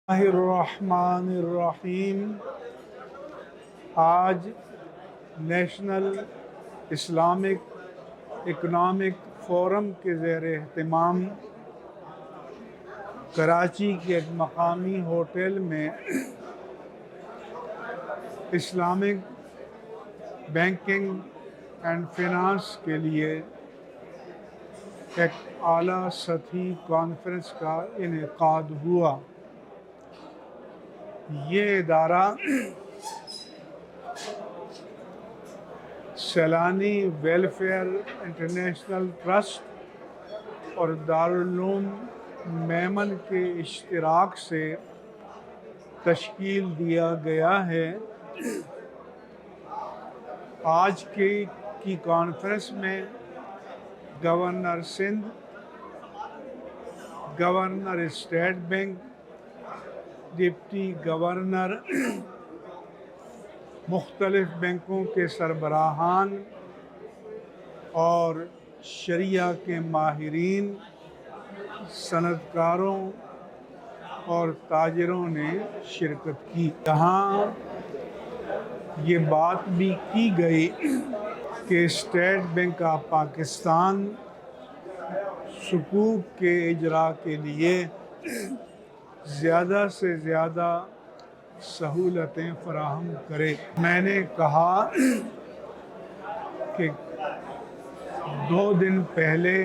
الرحمن الرحیم۔ آج نیشنل اسلامک اکنامک فورم کے زیر اہتمام کراچی کے ایک مقامی ہوٹل میں اسلامک بینکنگ اینڈ فائنانس کے لیے ایک اعلیٰ سطحی کانفرنس کا انعقاد ہوا۔ یہ ادارہ سیلانی ویلفیئر انٹرنیشنل ٹرسٹ اور دارالعلوم میمن کے اشتراک سے تشکیل دیا گیا ہے۔ آج کی کانفرنس میں governor Sindh, governor state bank, deputy governor, مختلف بینکوں کے سربراہان اور شرعیہ کے ماہرین، صنعت کاروں اور تاجروں نے شرکت کی۔ یہاں یہ بات بھی کی گئی کہ اسٹیٹ بینک آف پاکستان حقوق کے اجراء کے لیے زیادہ سے زیادہ سہولتیں فراہم کرے۔ میں نے کہا کہ 2 دن پہلے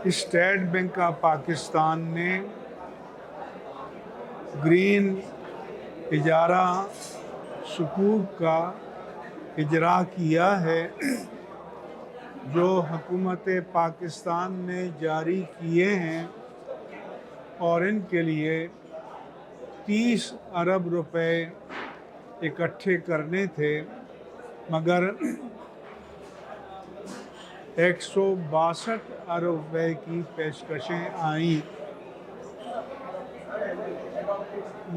اسٹیٹ بینک آف پاکستان نے گرین اجارہ حقوق کا اجراء کیا ہے جو حکومت پاکستان نے جاری کیے ہیں، اور ان کے لیے 30 ارب روپے اکٹھے کرنے تھے، مگر 162 ارب روپے کی پیشکشیں آئیں۔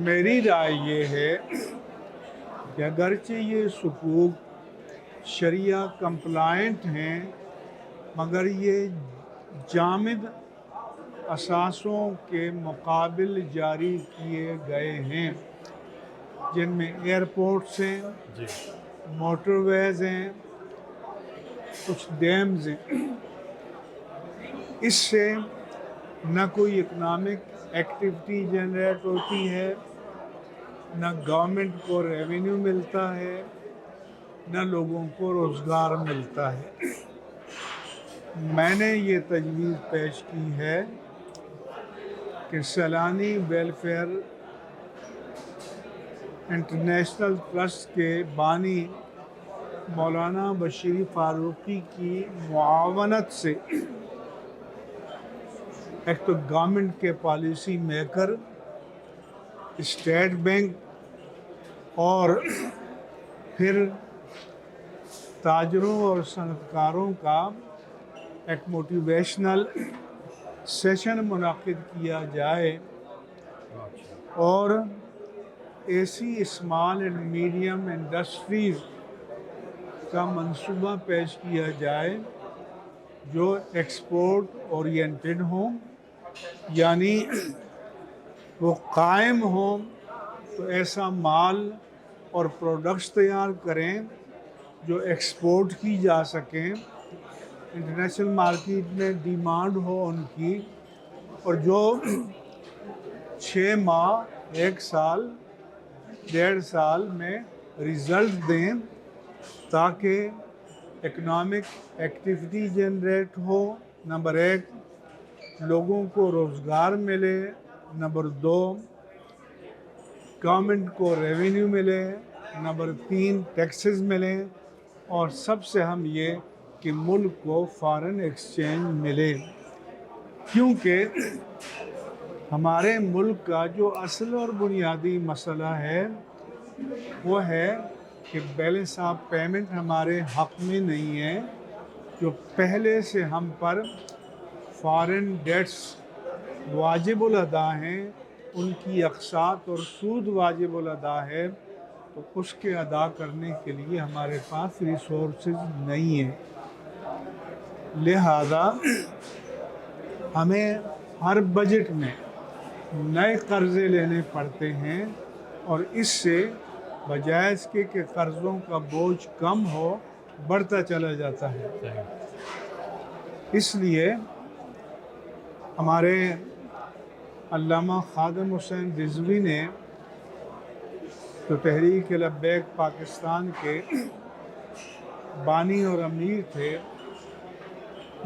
میری رائے یہ ہے کہ اگرچہ یہ حقوق شریعہ کمپلائنٹ ہیں، مگر یہ جامد اثاثوں کے مقابل جاری کیے گئے ہیں، جن میں ایئرپورٹس ہیں، موٹر ویز ہیں، کچھ ڈیمز ہیں۔ اس سے نہ کوئی اکنامک ایکٹیویٹی جنریٹ ہوتی ہے، نہ گورنمنٹ کو ریونیو ملتا ہے، نہ لوگوں کو روزگار ملتا ہے۔ میں نے یہ تجویز پیش کی ہے کہ سیلانی ویلفیئر انٹرنیشنل ٹرسٹ کے بانی مولانا بشیر فاروقی کی معاونت سے ایک تو گورنمنٹ کے پالیسی میکر، اسٹیٹ بینک اور پھر تاجروں اور صنعت کاروں کا ایک موٹیویشنل سیشن منعقد کیا جائے، اور ایسی اسمال اینڈ میڈیم انڈسٹریز کا منصوبہ پیش کیا جائے جو ایکسپورٹ اورینٹڈ ہوں، یعنی وہ قائم ہوں تو ایسا مال اور پروڈکٹس تیار کریں جو ایکسپورٹ کی جا سکیں، انٹرنیشنل مارکیٹ میں ڈیمانڈ ہو ان کی، اور جو 6 ماہ، 1 سال، 1.5 سال میں ریزلٹ دیں، تاکہ اکنامک ایکٹیویٹی جنریٹ ہو، نمبر 1، لوگوں کو روزگار ملے، نمبر 2، گورنمنٹ کو ریونیو ملے، نمبر 3، ٹیکسز ملیں، اور سب سے اہم یہ کہ ملک کو فارن ایکسچینج ملے، کیونکہ ہمارے ملک کا جو اصل اور بنیادی مسئلہ ہے وہ ہے کہ بیلنس آف پیمنٹ ہمارے حق میں نہیں ہے۔ جو پہلے سے ہم پر فارن ڈیٹس واجب الادا ہیں، ان کی اقساط اور سود واجب الادا ہے، تو اس کے ادا کرنے کے لیے ہمارے پاس ریسورسز نہیں ہیں۔ لہذا ہمیں ہر بجٹ میں नए कर्ज़े लेने पड़ते हैं और इससे बजाय इसके कि कर्ज़ों का बोझ कम हो बढ़ता चला जाता है। इसलिए हमारे अल्लामा खादिम हुसैन रिज़वी ने जो तहरीक लब्बैक पाकिस्तान के बानी और अमीर थे,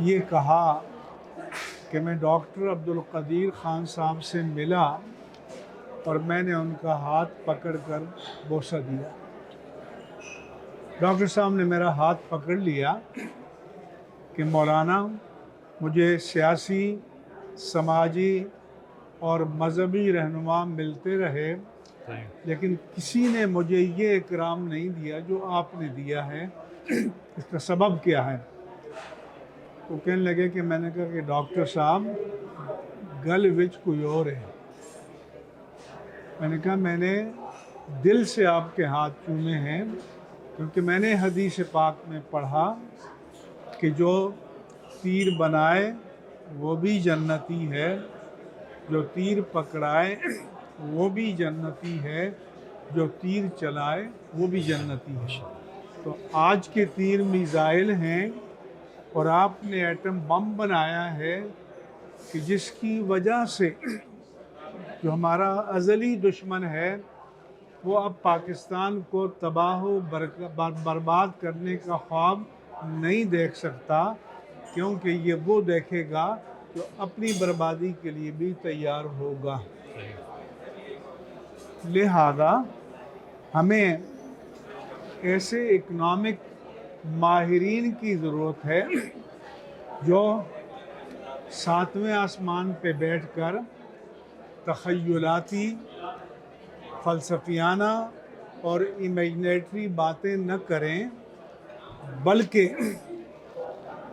ये कहा कि मैं डॉक्टर अब्दुल कदीर ख़ान साहब से मिला और मैंने उनका हाथ पकड़कर बोसा दिया। डॉक्टर साहब ने मेरा हाथ पकड़ लिया कि मौलाना, मुझे सियासी, समाजी और मज़हबी रहनुमा मिलते रहे, लेकिन किसी ने मुझे ये इकराम नहीं दिया जो आपने दिया है। इसका सबब क्या है? तो कहने लगे कि मैंने कहा कि डॉक्टर साहब गल विच कोई और है। मैंने कहा मैंने दिल से आपके हाथ चूमे हैं, क्योंकि मैंने हदीस पाक में पढ़ा कि जो तीर बनाए वो भी जन्नती है, जो तीर पकड़ाए वो भी जन्नती है, जो तीर चलाए वो भी जन्नती है। तो आज के तीर मिसाइल हैं और आपने एटम बम बनाया है कि जिसकी वजह से जो हमारा अज़ली दुश्मन है वो अब पाकिस्तान को तबाह बर्बाद करने का ख्वाब नहीं देख सकता, क्योंकि ये वो देखेगा जो अपनी बर्बादी के लिए भी तैयार होगा। लिहाजा हमें ऐसे इकनॉमिक माहिरीन की ज़रूरत है जो सातवें आसमान पे बैठकर तख़य्युलाती, फ़लसफ़ियाना और इमेजिनेटरी बातें न करें, बल्कि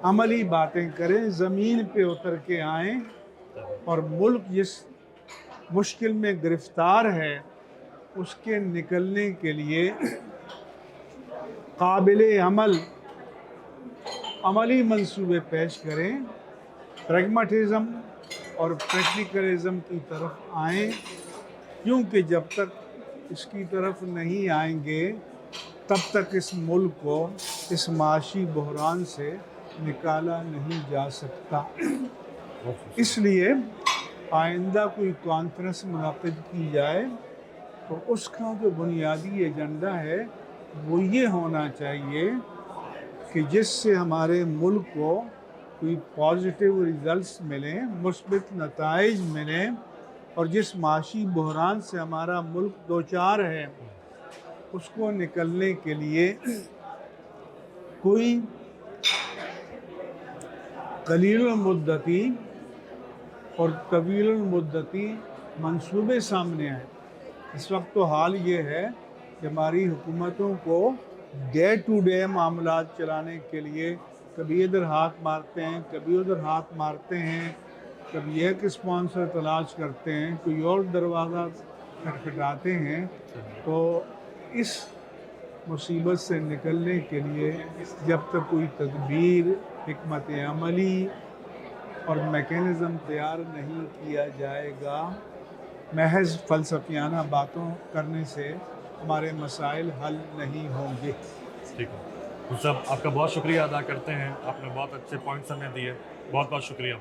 अमली बातें करें, ज़मीन पे उतर के आएँ और मुल्क जिस मुश्किल में गिरफ़्तार है उसके निकलने के लिए काबिले अमली मंसूबे पेश करें, प्रैग्मेटिज़म और प्रैक्टिकलिज़म की तरफ आएँ, क्योंकि जब तक इसकी तरफ नहीं आएंगे तब तक इस मुल्क को इस माशी बहरान से निकाला नहीं जा सकता। इसलिए आइंदा कोई कॉन्फ्रेंस मुनक़िद की जाए तो उसका जो बुनियादी एजेंडा है वो ये होना चाहिए कि जिससे हमारे मुल्क को कोई पॉजिटिव रिज़ल्ट्स मिलें, मुस्बित नताइज मिलें, और जिस माशी बहरान से हमारा मुल्क दो चार है उसको निकलने के लिए कोई कलील मुद्दती और तवील मुद्दती मंसूबे सामने आए। इस वक्त तो हाल ये है कि हमारी हुकूमतों को डे टू डे मामलात चलाने के लिए कभी इधर हाथ मारते हैं, कभी उधर हाथ मारते हैं, कभी एक स्पॉन्सर तलाश करते हैं, कोई और दरवाज़ा खटखटाते हैं। तो इस मुसीबत से निकलने के लिए जब तक कोई तदबीर, हिकमत अमली और मैकेनिज़्म तैयार नहीं किया जाएगा, महज फ़लसफ़ियाना बातों करने से हमारे मसाइल हल नहीं होंगे। ठीक है, तो सब आपका बहुत शुक्रिया अदा करते हैं, आपने बहुत अच्छे पॉइंट्स हमें दिए, बहुत बहुत शुक्रिया।